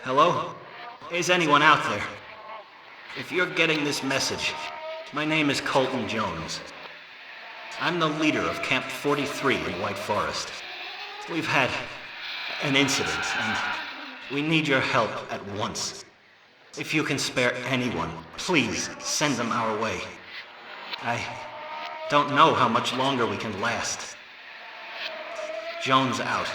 Hello? Is anyone out there? If you're getting this message, my name is Colton Jones. I'm the leader of Camp 43 in White Forest. We've had an incident, and we need your help at once. If you can spare anyone, please send them our way. I don't know how much longer we can last. Jones out.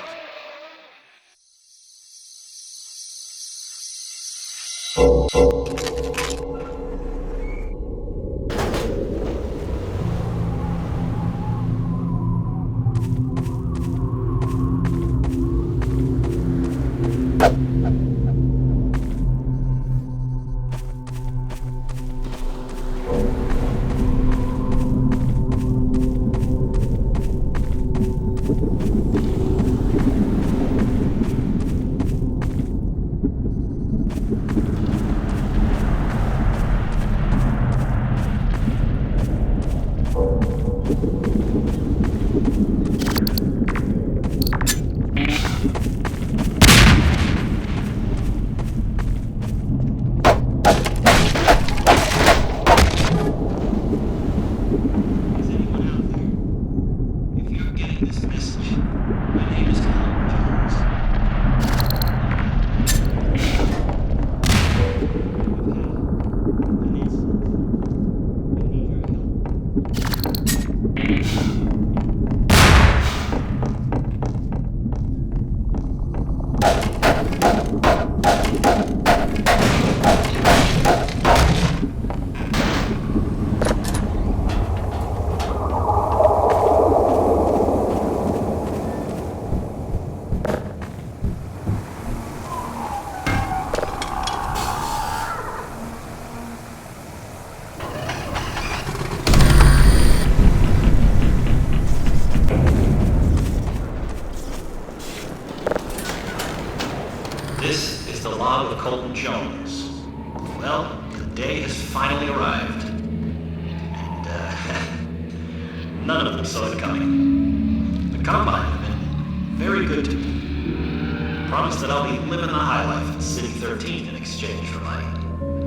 This is the log of Colton Jones. Well, the day has finally arrived. And, none of them saw it coming. The Combine have been very good to me. Promised that I'll be living the high life in City 13 in exchange for my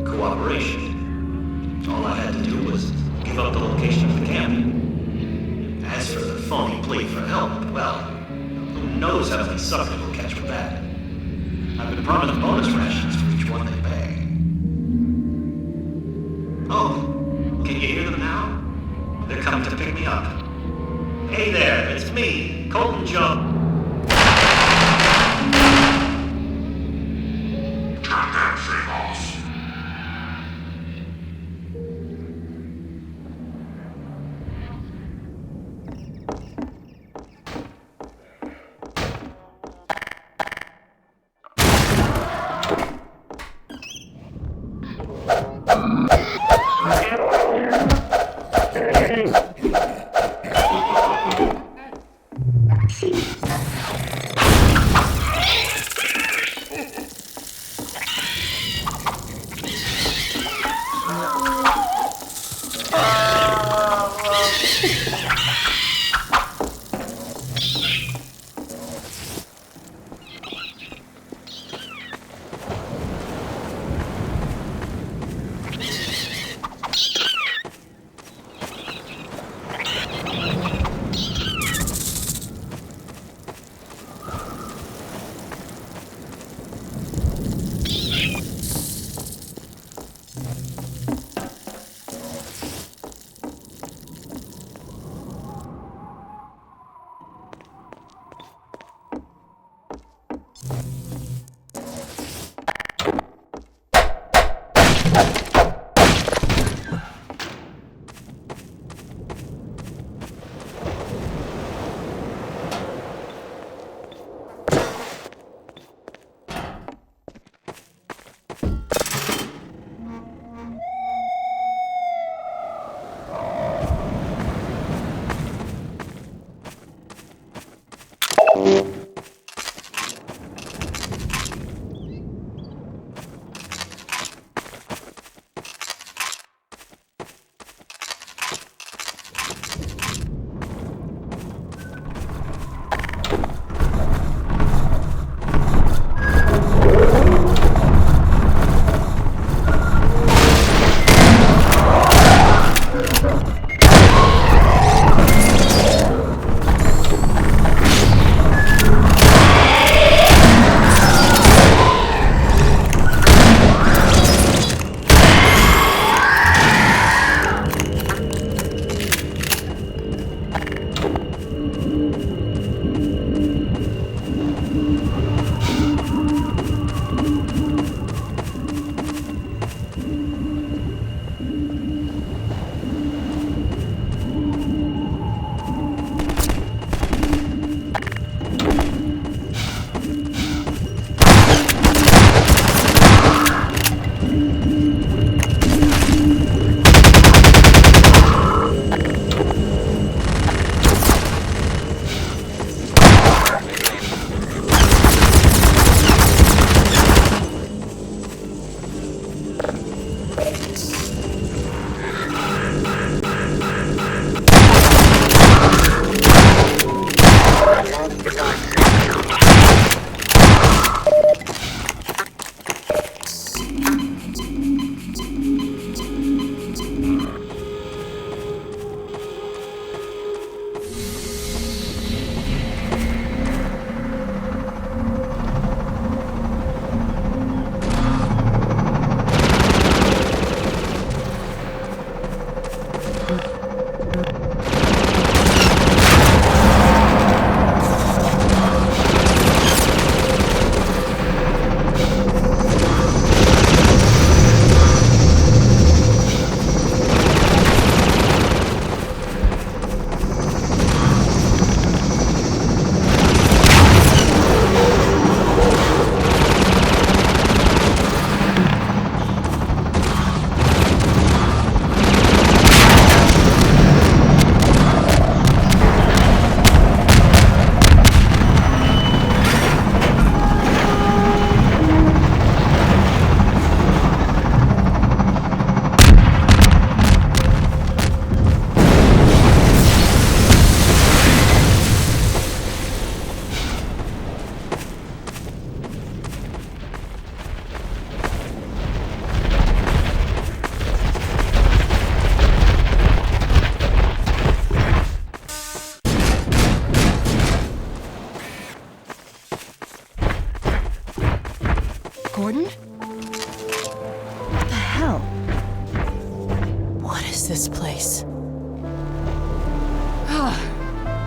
cooperation. All I had to do was give up the location of the camp. As for the phony plea for help, well, who knows how many suckers will catch with that. I've been promised bonus rations for each one they bag. Oh, can you hear them now? They're coming to pick me up. Hey there, it's me, Colton Jones. Goddamn free-balls.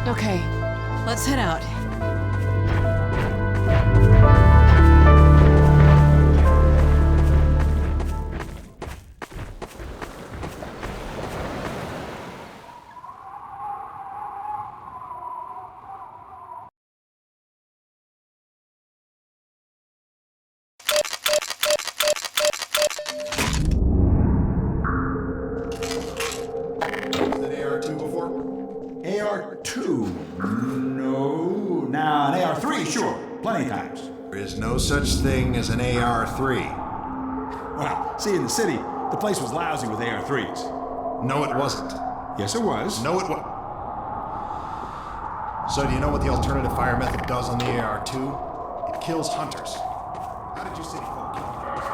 Okay, let's head out. An AR-2 before? AR-2? No. Now, an AR-3, sure. Plenty of times. There is no such thing as an AR-3. Well, see, in the city, the place was lousy with AR-3s. No, it wasn't. Yes, it was. No, it was. So do you know what the alternative fire method does on the AR-2? It kills hunters. How did you city folk kill hunters?